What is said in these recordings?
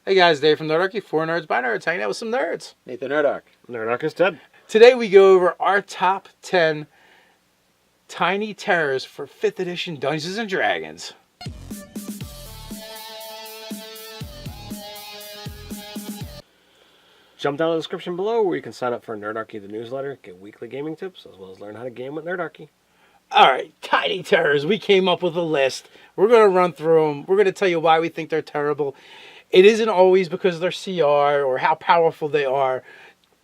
Hey guys, Dave from Nerdarchy, 4 Nerds by Nerds, hanging out with some nerds. Nathan Nerdarch. Nerdarch is dead. Today we go over our top 10 tiny terrors for 5th edition Dungeons & Dragons. Jump down in the description below where you can sign up for Nerdarchy, the newsletter, get weekly gaming tips, as well as learn how to game with Nerdarchy. Alright, tiny terrors. We came up with a list. We're going to run through them. We're going to tell you why we think they're terrible. It isn't always because of their CR or how powerful they are,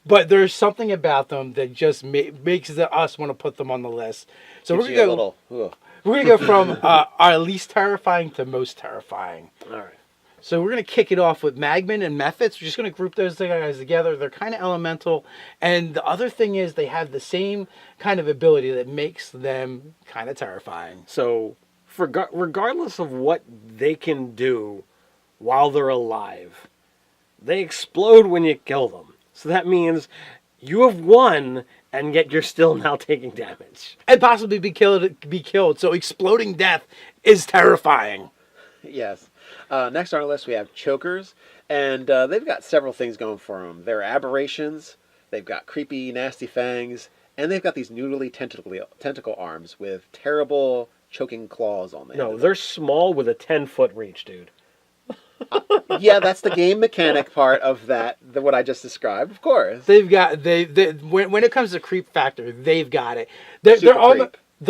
but there's something about them that just makes us want to put them on the list. So we're going to go from our least terrifying to most terrifying. All right. So we're going to kick it off with Magman and Mephits. We're just going to group those guys together. They're kind of elemental. And the other thing is they have the same kind of ability that makes them kind of terrifying. So regardless of what they can do while they're alive, they explode when you kill them. So that means you have won, and yet you're still now taking damage. And possibly be killed. So exploding death is terrifying. Yes. Next on our list we have Chokers, and they've got several things going for them. They're aberrations, they've got creepy, nasty fangs, and they've got these noodly tentacle arms with terrible choking claws on them. No, they're small with a 10-foot reach, dude. Yeah, that's the game mechanic part of that, what I just described, of course. They've got when it comes to creep factor, they've got it. They're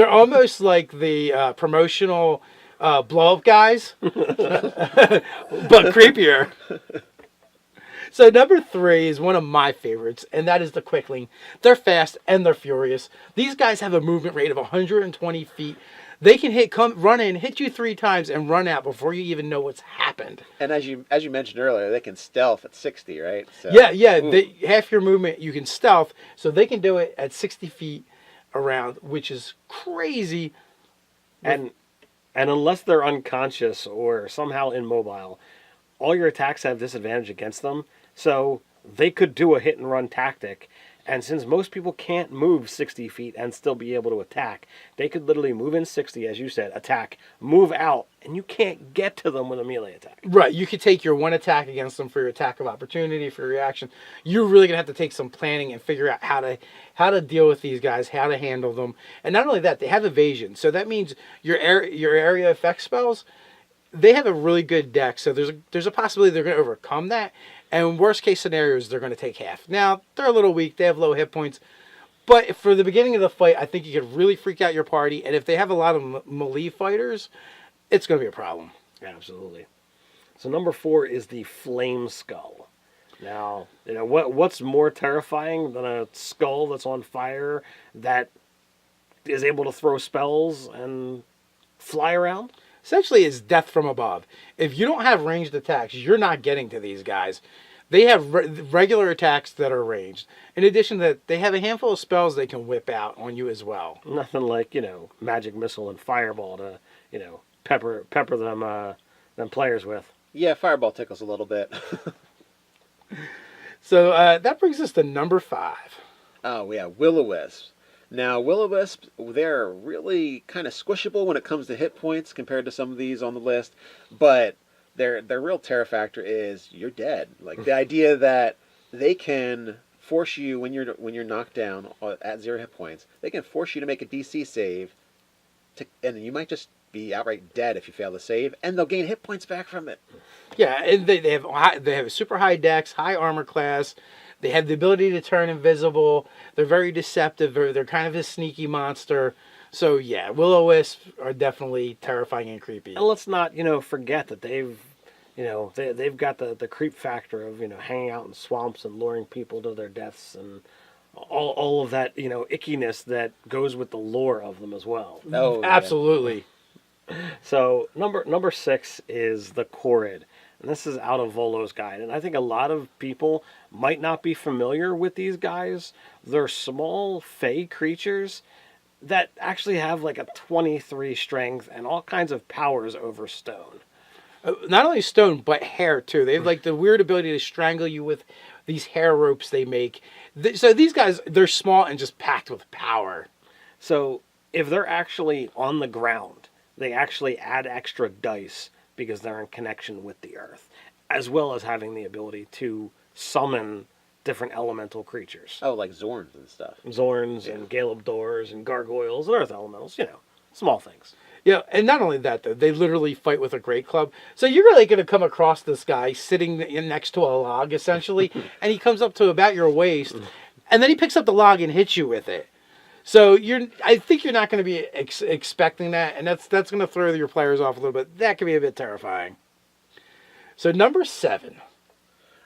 almost like the promotional blow up guys, but creepier. So number 3 is one of my favorites, and that is the Quickling. They're fast and they're furious. These guys have a movement rate of 120 feet. They can run in, hit you 3 times, and run out before you even know what's happened. And as you mentioned earlier, they can stealth at 60, right? So, yeah. Half your movement you can stealth, so they can do it at 60 feet around, which is crazy. And unless they're unconscious or somehow immobile, all your attacks have disadvantage against them. So they could do a hit and run tactic. And since most people can't move 60 feet and still be able to attack, they could literally move in 60, as you said, attack, move out, and you can't get to them with a melee attack. Right, you could take your one attack against them for your attack of opportunity, for your reaction. You're really going to have to take some planning and figure out how to deal with these guys, how to handle them. And not only that, they have evasion. So that means your area effect spells, they have a really good deck. So there's a possibility they're going to overcome that. And worst case scenarios, they're going to take half. Now, they're a little weak. They have low hit points. But for the beginning of the fight, I think you could really freak out your party. And if they have a lot of melee fighters, it's going to be a problem. Absolutely. So number 4 is the Flame Skull. Now, what's more terrifying than a skull that's on fire that is able to throw spells and fly around? Essentially, it's death from above. If you don't have ranged attacks, you're not getting to these guys. They have regular attacks that are ranged. In addition to that, they have a handful of spells they can whip out on you as well. Nothing like, Magic Missile and Fireball to, pepper them players with. Yeah, Fireball tickles a little bit. So that brings us to number 5. Oh, yeah, Will-O-Wisp. Now, Will-O-Wisp, they're really kind of squishable when it comes to hit points compared to some of these on the list, but their real terror factor is you're dead. Like the idea that they can force you when you're knocked down at 0 hit points, they can force you to make a DC save, and you might just be outright dead if you fail to save, and they'll gain hit points back from it. Yeah, and they have a super high dex, high armor class. They have the ability to turn invisible. They're very deceptive. They're kind of a sneaky monster. So yeah, Will-O-Wisp are definitely terrifying and creepy. And let's not, forget that they've got the creep factor of, hanging out in swamps and luring people to their deaths and all of that, ickiness that goes with the lore of them as well. Oh, absolutely. Yeah. So number 6 is the Korrid. And this is out of Volo's guide. And I think a lot of people might not be familiar with these guys. They're small, fey creatures that actually have like a 23 strength and all kinds of powers over stone. Not only stone, but hair too. They have like the weird ability to strangle you with these hair ropes they make. So these guys, they're small and just packed with power. So if they're actually on the ground, they actually add extra dice because they're in connection with the earth. as well as having the ability to summon different elemental creatures. Oh, like Zorns and stuff. Zorns and Galebdors and Gargoyles and Earth Elementals, small things. Yeah, and not only that, though, they literally fight with a great club. So you're really going to come across this guy sitting next to a log, essentially, and he comes up to about your waist, and then he picks up the log and hits you with it. So I think you're not going to be expecting that, and that's going to throw your players off a little bit. That can be a bit terrifying. So number 7.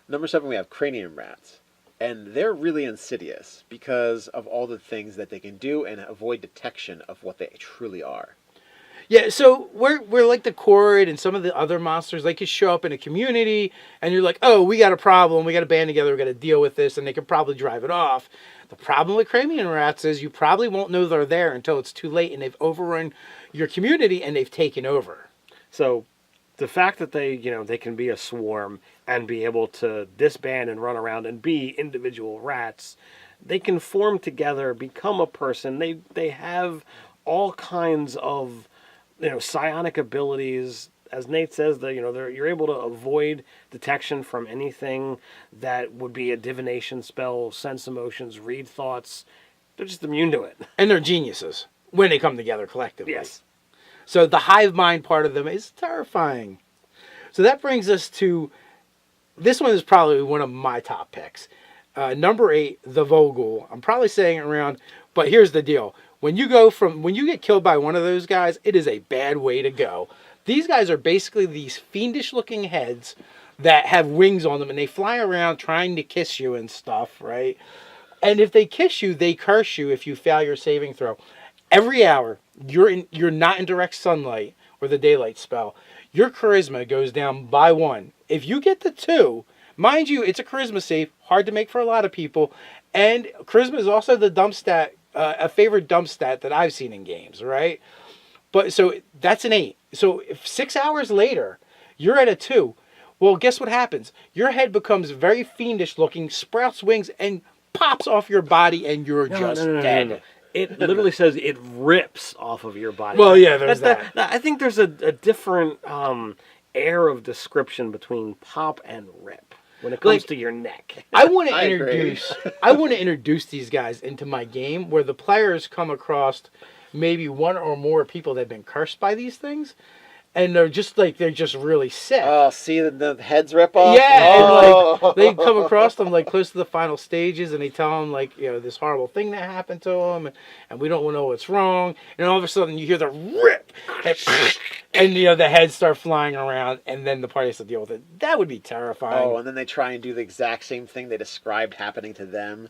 Number 7, we have cranium rats. And they're really insidious because of all the things that they can do and avoid detection of what they truly are. Yeah, so we're like the Chord and some of the other monsters. They could show up in a community, and you're like, oh, we got a problem. We got to band together. We got to deal with this, and they can probably drive it off. The problem with cranium rats is you probably won't know they're there until it's too late, and they've overrun your community, and they've taken over. So the fact that they can be a swarm and be able to disband and run around and be individual rats, they can form together, become a person. They have all kinds of psionic abilities. As Nate says, that you're able to avoid detection from anything that would be a divination spell, sense emotions, read thoughts. They're just immune to it. And they're geniuses when they come together collectively. Yes. So the hive mind part of them is terrifying. So that brings us to, this one is probably one of my top picks. Number 8, the Vogel. I'm probably saying it around, but here's the deal. When you get killed by one of those guys, it is a bad way to go. These guys are basically these fiendish looking heads that have wings on them, and they fly around trying to kiss you and stuff, right? And if they kiss you, they curse you if you fail your saving throw. Every hour, you're not in direct sunlight or the daylight spell, your charisma goes down by 1. If you get the 2, mind you, it's a charisma save, hard to make for a lot of people, and charisma is also the dump stat, a favorite dump stat that I've seen in games, right? But so that's an 8. So if 6 hours later, you're at a 2, well, guess what happens? Your head becomes very fiendish looking, sprouts wings, and pops off your body, and you're just dead. No. It literally says it rips off of your body. Well, yeah, there's that. I think there's a different air of description between pop and rip when it comes to your neck. I want to introduce these guys into my game where the players come across maybe one or more people that have been cursed by these things, and they're just really sick. Oh, see the heads rip off? Yeah, oh. and they come across them close to the final stages, and they tell them this horrible thing that happened to them, and we don't know what's wrong. And all of a sudden, you hear the rip, and the heads start flying around, and then the party has to deal with it. That would be terrifying. Oh, and then they try and do the exact same thing they described happening to them.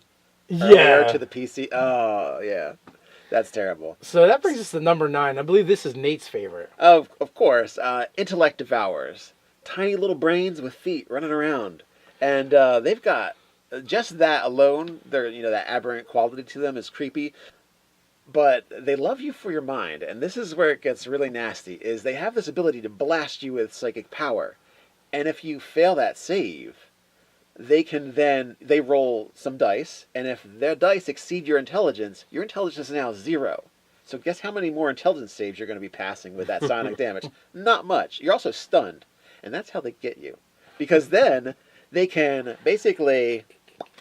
Yeah, to the PC. Oh, yeah. That's terrible. So that brings us to number 9. I believe this is Nate's favorite. Of course. Intellect Devourers. Tiny little brains with feet running around. And they've got, just that alone, that aberrant quality to them is creepy. But they love you for your mind. And this is where it gets really nasty, is they have this ability to blast you with psychic power. And if you fail that save, they roll some dice, and if their dice exceed your intelligence is now 0. So guess how many more intelligence saves you're going to be passing with that psionic damage? Not much. You're also stunned, and that's how they get you. Because then they can basically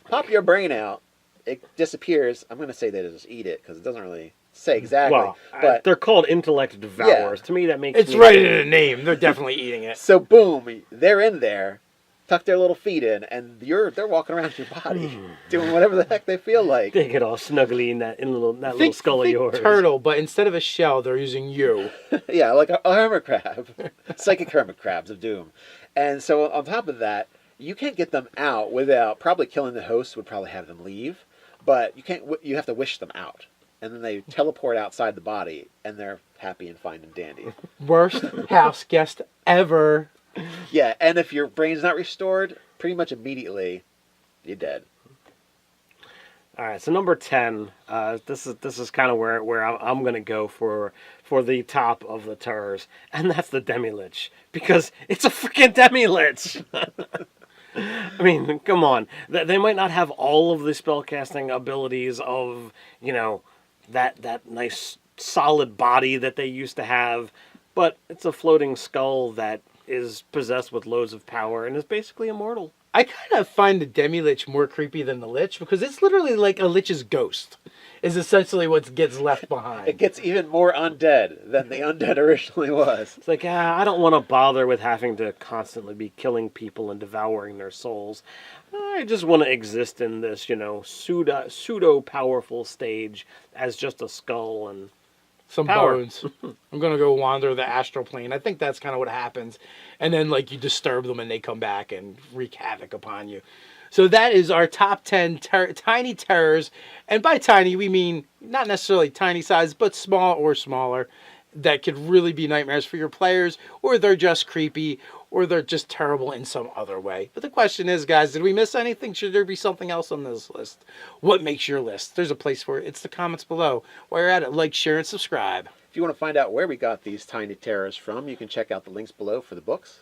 pop your brain out, it disappears. I'm going to say they just eat it, because it doesn't really say exactly. Well, but they're called Intellect Devourers. Yeah. To me, that makes it's right in the name. They're definitely eating it. So boom, they're in there. Tuck their little feet in, and they're walking around your body, doing whatever the heck they feel like. They get all snuggly in that little skull of yours. Turtle, but instead of a shell, they're using you. Yeah, like a hermit crab, psychic hermit crabs of doom. And so on top of that, you can't get them out without probably killing the host. Would probably have them leave, but you can't. You have to wish them out, and then they teleport outside the body, and they're happy and fine and dandy. Worst house guest ever. Yeah, and if your brain's not restored, pretty much immediately, you're dead. All right, so number 10. This is kind of where I'm going to go for the top of the terrors, and that's the Demi-Lich, because it's a freaking Demi-Lich. I mean, come on. They might not have all of the spellcasting abilities of that nice solid body that they used to have, but it's a floating skull that is possessed with loads of power and is basically immortal. I kind of find the Demi-Lich more creepy than the Lich because it's literally like a Lich's ghost is essentially what gets left behind. It gets even more undead than the undead originally was. It's like, I don't want to bother with having to constantly be killing people and devouring their souls. I just want to exist in this, pseudo powerful stage as just a skull and Some power. bones. I'm going to go wander the astral plane. I think that's kind of what happens. And then, like, you disturb them and they come back and wreak havoc upon you. So that is our top 10 tiny terrors. And by tiny, we mean not necessarily tiny size, but small or smaller. That could really be nightmares for your players, or they're just creepy, or they're just terrible in some other way. But the question is, guys, did we miss anything? Should there be something else on this list? What makes your list? There's a place for it. It's the comments below. While you're at it, like, share, and subscribe. If you want to find out where we got these tiny terrors from, you can check out the links below for the books.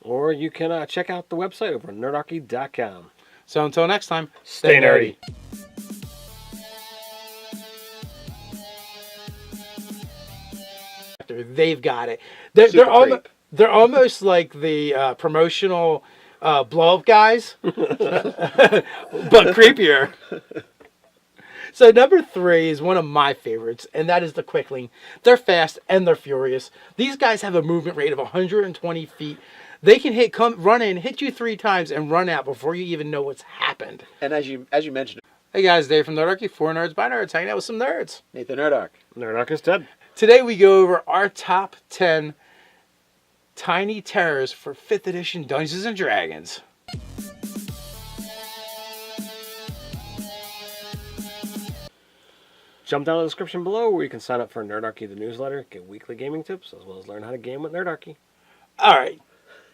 Or you can check out the website over at nerdarchy.com. So until next time, Stay nerdy. They've got it. Super They're almost like the promotional blow-up guys, but creepier. So number 3 is one of my favorites, and that is the Quickling. They're fast and they're furious. These guys have a movement rate of 120 feet. They can run in, hit you 3 times, and run out before you even know what's happened. And as you mentioned, Hey guys, Dave from Nerdarchy, 4 nerds by nerds, hanging out with some nerds. Nathan Nerdarch. Nerdarch is dead. Today we go over our top 10 tiny terrors for 5th edition Dungeons & Dragons. Jump down to the description below where you can sign up for Nerdarchy, the newsletter, get weekly gaming tips, as well as learn how to game with Nerdarchy. All right.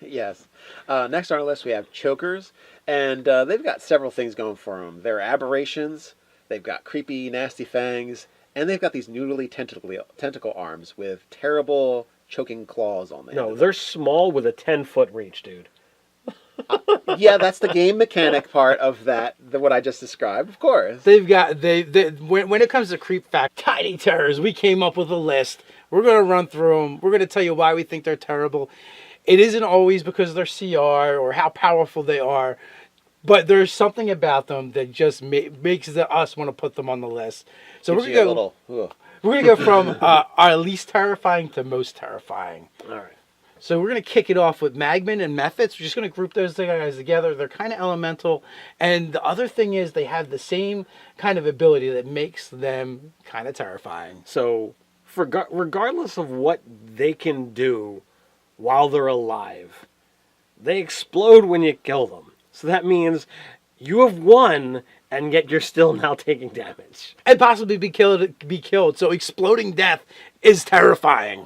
Yes. Next on our list we have chokers, and they've got several things going for them. They're aberrations, they've got creepy, nasty fangs, and they've got these noodly tentacle arms with terrible choking claws on them. No, they're small with a 10-foot reach, dude. Yeah, that's the game mechanic part of that, what I just described, of course. They've got when it comes to creep fact, tiny terrors, we came up with a list. We're going to run through them. We're going to tell you why we think they're terrible. It isn't always because of their CR or how powerful they are, but there's something about them that just makes us want to put them on the list. So Gives we're you a going to little, we're going to go from our least terrifying to most terrifying. All right. So we're going to kick it off with Magman and Mephits. We're just going to group those guys together. They're kind of elemental. And the other thing is they have the same kind of ability that makes them kind of terrifying. So, regardless of what they can do while they're alive, they explode when you kill them. So that means you have won, and yet you're still now taking damage. And possibly be killed. So exploding death is terrifying.